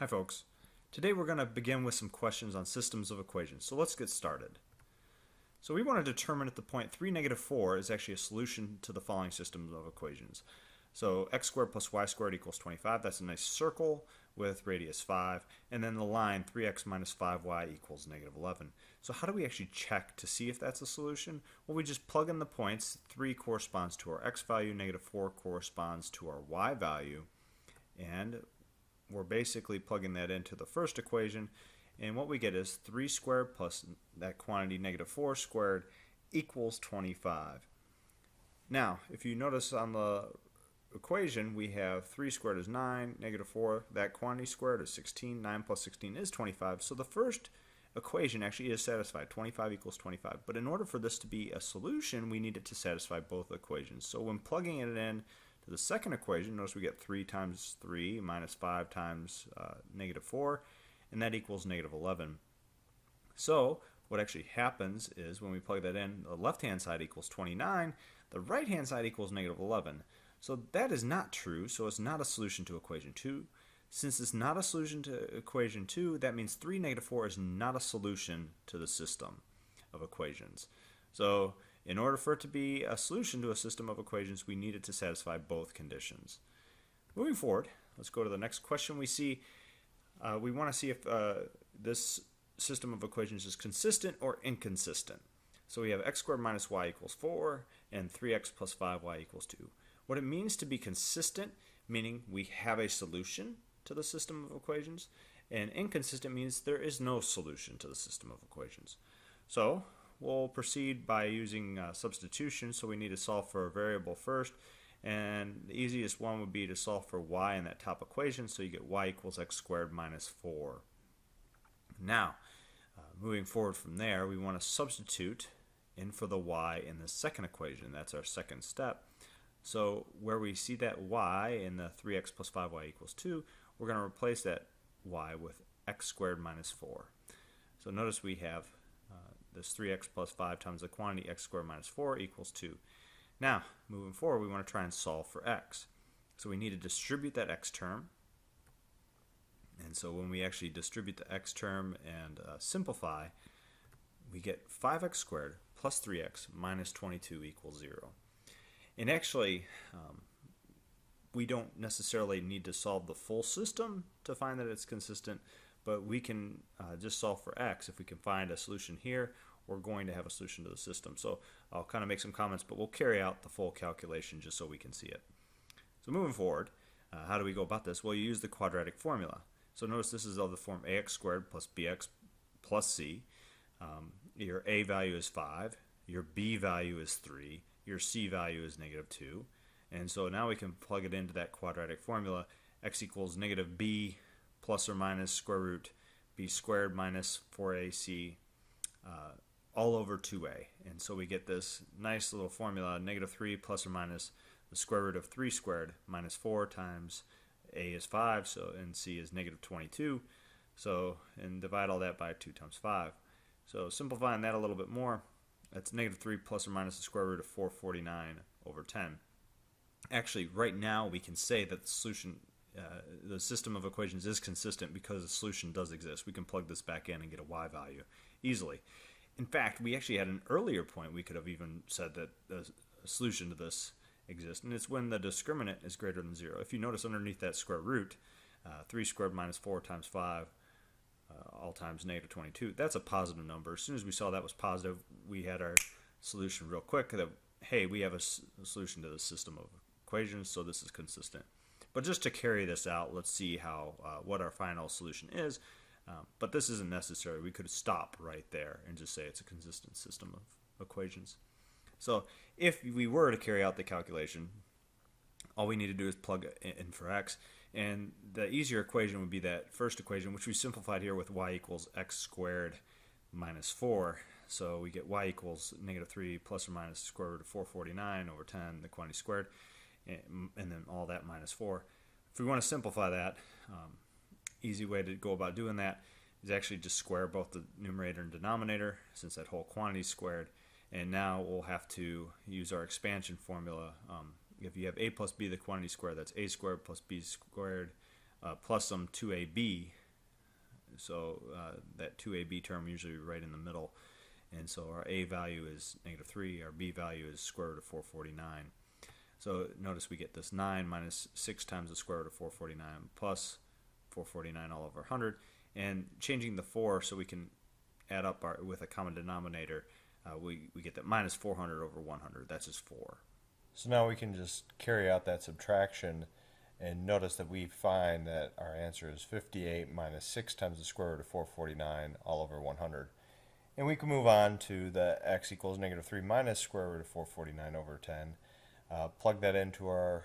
Hi folks. Today we're going to begin with some questions on systems of equations. So let's get started. So we want to determine if the point 3, negative 4 is actually a solution to the following systems of equations. So x squared plus y squared equals 25. That's a nice circle with radius 5. And then the line 3x minus 5y equals negative 11. So how do we actually check to see if that's a solution? Well, we just plug in the points. 3 corresponds to our x value, negative 4 corresponds to our y value. And we're basically plugging that into the first equation, and what we get is 3 squared plus that quantity negative 4 squared equals 25. Now, if you notice on the equation, we have 3 squared is 9, negative 4, that quantity squared is 16, 9 plus 16 is 25, so the first equation actually is satisfied, 25 equals 25. But in order for this to be a solution, we need it to satisfy both equations. So when plugging it in to the second equation, notice we get 3 times 3 minus 5 times negative 4, and that equals negative 11. So what actually happens is when we plug that in, the left-hand side equals 29, the right-hand side equals negative 11. So that is not true, so it's not a solution to equation 2. Since it's not a solution to equation 2, that means 3, negative 4 is not a solution to the system of equations. So in order for it to be a solution to a system of equations, we need it to satisfy both conditions. Moving forward, let's go to the next question. We want to see if this system of equations is consistent or inconsistent. So we have x squared minus y equals 4 and 3x plus 5y equals 2. What it means to be consistent, meaning we have a solution to the system of equations, and inconsistent means there is no solution to the system of equations. So we'll proceed by using substitution. So we need to solve for a variable first, and the easiest one would be to solve for y in that top equation. So you get y equals x squared minus 4. Now, moving forward from there, we want to substitute in for the y in the second equation. That's our second step. So where we see that y in the 3x plus 5y equals 2, we're going to replace that y with x squared minus 4. So notice we have this 3x plus 5 times the quantity x squared minus 4 equals 2. Now, moving forward, we want to try and solve for x. So we need to distribute that x term. And so when we actually distribute the x term and simplify, we get 5x squared plus 3x minus 22 equals 0. And actually, we don't necessarily need to solve the full system to find that it's consistent, but we can just solve for x. If we can find a solution here, we're going to have a solution to the system. So I'll kind of make some comments, but we'll carry out the full calculation just so we can see it. So moving forward, how do we go about this? Well, you use the quadratic formula. So notice this is of the form ax squared plus bx plus c. Your a value is 5, your b value is 3, your c value is negative 2. And so now we can plug it into that quadratic formula. X equals negative b plus or minus square root b squared minus 4ac all over 2a. And so we get this nice little formula, negative 3 plus or minus the square root of 3 squared minus 4 times a is 5, so and c is negative 22. So, and divide all that by 2 times 5. So simplifying that a little bit more, that's negative 3 plus or minus the square root of 449 over 10. Actually, right now we can say that the solution, the system of equations is consistent because the solution does exist. We can plug this back in and get a y value easily. In fact, we actually had an earlier point we could have even said that a solution to this exists, and it's when the discriminant is greater than 0. If you notice underneath that square root, 3 squared minus 4 times 5 all times negative 22, that's a positive number. As soon as we saw that was positive, we had our solution real quick that, hey, we have a solution to the system of equations, so this is consistent. But just to carry this out, let's see how what our final solution is. But this isn't necessary. We could stop right there and just say it's a consistent system of equations. So if we were to carry out the calculation, all we need to do is plug in for x. And the easier equation would be that first equation, which we simplified here with y equals x squared minus 4. So we get y equals negative 3 plus or minus the square root of 449 over 10, the quantity squared, and then all that minus 4. If we want to simplify that, easy way to go about doing that is actually just square both the numerator and denominator, since that whole quantity is squared. And now we'll have to use our expansion formula. If you have a plus b, the quantity squared, that's a squared plus b squared plus some 2ab. So that 2ab term usually right in the middle. And so our a value is -3, our b value is square root of 449. So notice we get this 9 minus 6 times the square root of 449 plus 449 all over 100. And changing the 4 so we can add up with a common denominator, we get that minus 400 over 100. That's just 4. So now we can just carry out that subtraction and notice that we find that our answer is 58 minus 6 times the square root of 449 all over 100. And we can move on to the x equals -3 minus square root of 449 over 10. Plug that into our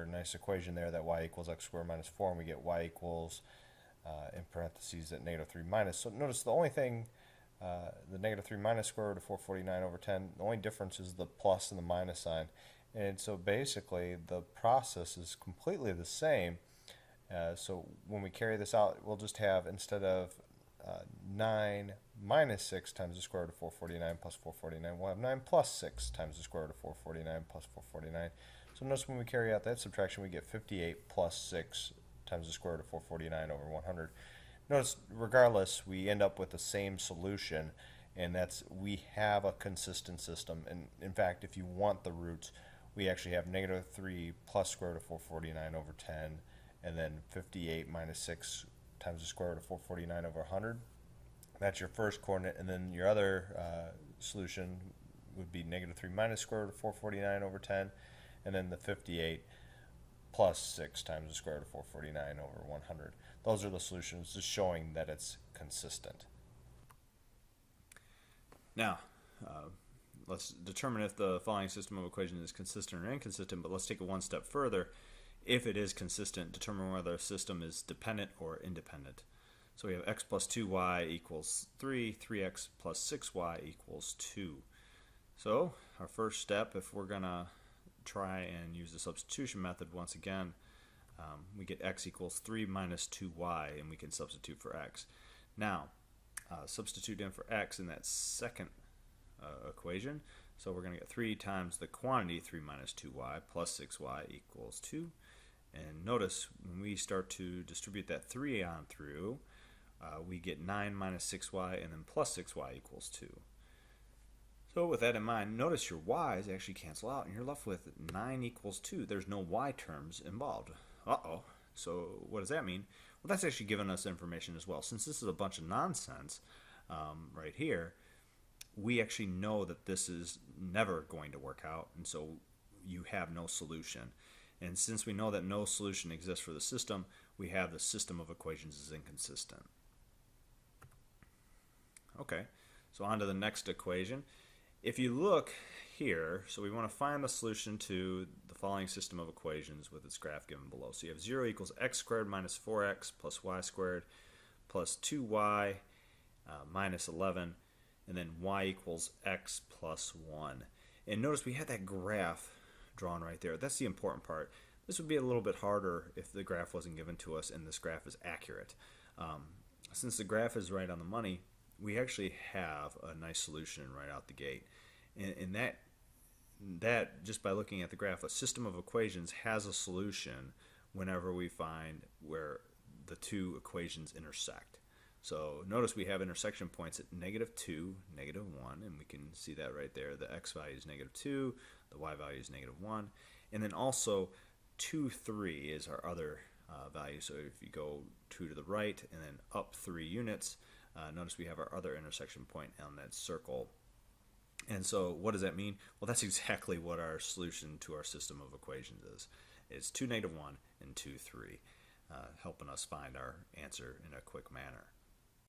nice equation there, that y equals x squared minus 4, and we get y equals, in parentheses, at -3 minus. So notice the only thing, the -3 minus square root of 449 over 10, the only difference is the plus and the minus sign. And so basically the process is completely the same. So when we carry this out, we'll just have, instead of 9 minus 6 times the square root of 449 plus 449, we'll have 9 plus 6 times the square root of 449 plus 449. So notice when we carry out that subtraction, we get 58 plus 6 times the square root of 449 over 100. Notice, regardless, we end up with the same solution, and that's, we have a consistent system. And in fact, if you want the roots, we actually have -3 plus square root of 449 over 10, and then 58 minus 6 times the square root of 449 over 100. That's your first coordinate, and then your other solution would be -3 minus square root of 449 over 10, and then the 58 plus 6 times the square root of 449 over 100. Those are the solutions, just showing that it's consistent. Now, let's determine if the following system of equations is consistent or inconsistent, but let's take it one step further. If it is consistent, determine whether a system is dependent or independent. So we have x plus 2y equals 3, 3x plus 6y equals 2. So our first step, if we're going to try and use the substitution method once again, we get x equals 3 minus 2y, and we can substitute for x. Now, substitute in for x in that second equation. So we're going to get 3 times the quantity, 3 minus 2y, plus 6y equals 2. And notice when we start to distribute that 3 on through, we get 9 minus 6y and then plus 6y equals 2. So with that in mind, notice your y's actually cancel out and you're left with 9 equals 2. There's no y terms involved. Uh-oh. So what does that mean? Well, that's actually giving us information as well. Since this is a bunch of nonsense right here, we actually know that this is never going to work out, and so you have no solution. And since we know that no solution exists for the system, we have the system of equations is inconsistent. Okay, so on to the next equation. If you look here, so we want to find the solution to the following system of equations with its graph given below. So you have 0 equals x squared minus 4x plus y squared plus 2y minus 11, and then y equals x plus 1. And notice we had that graph drawn right there. That's the important part. This would be a little bit harder if the graph wasn't given to us and this graph is accurate. Since the graph is right on the money, we actually have a nice solution right out the gate. And that just by looking at the graph, a system of equations has a solution whenever we find where the two equations intersect. So notice we have intersection points at -2, -1, and we can see that right there. The x value is -2, the y value is -1, and then also 2, 3 is our other value. So if you go 2 to the right and then up 3 units, notice we have our other intersection point on that circle. And so what does that mean? Well, that's exactly what our solution to our system of equations is. It's 2, -1 and 2, 3, helping us find our answer in a quick manner.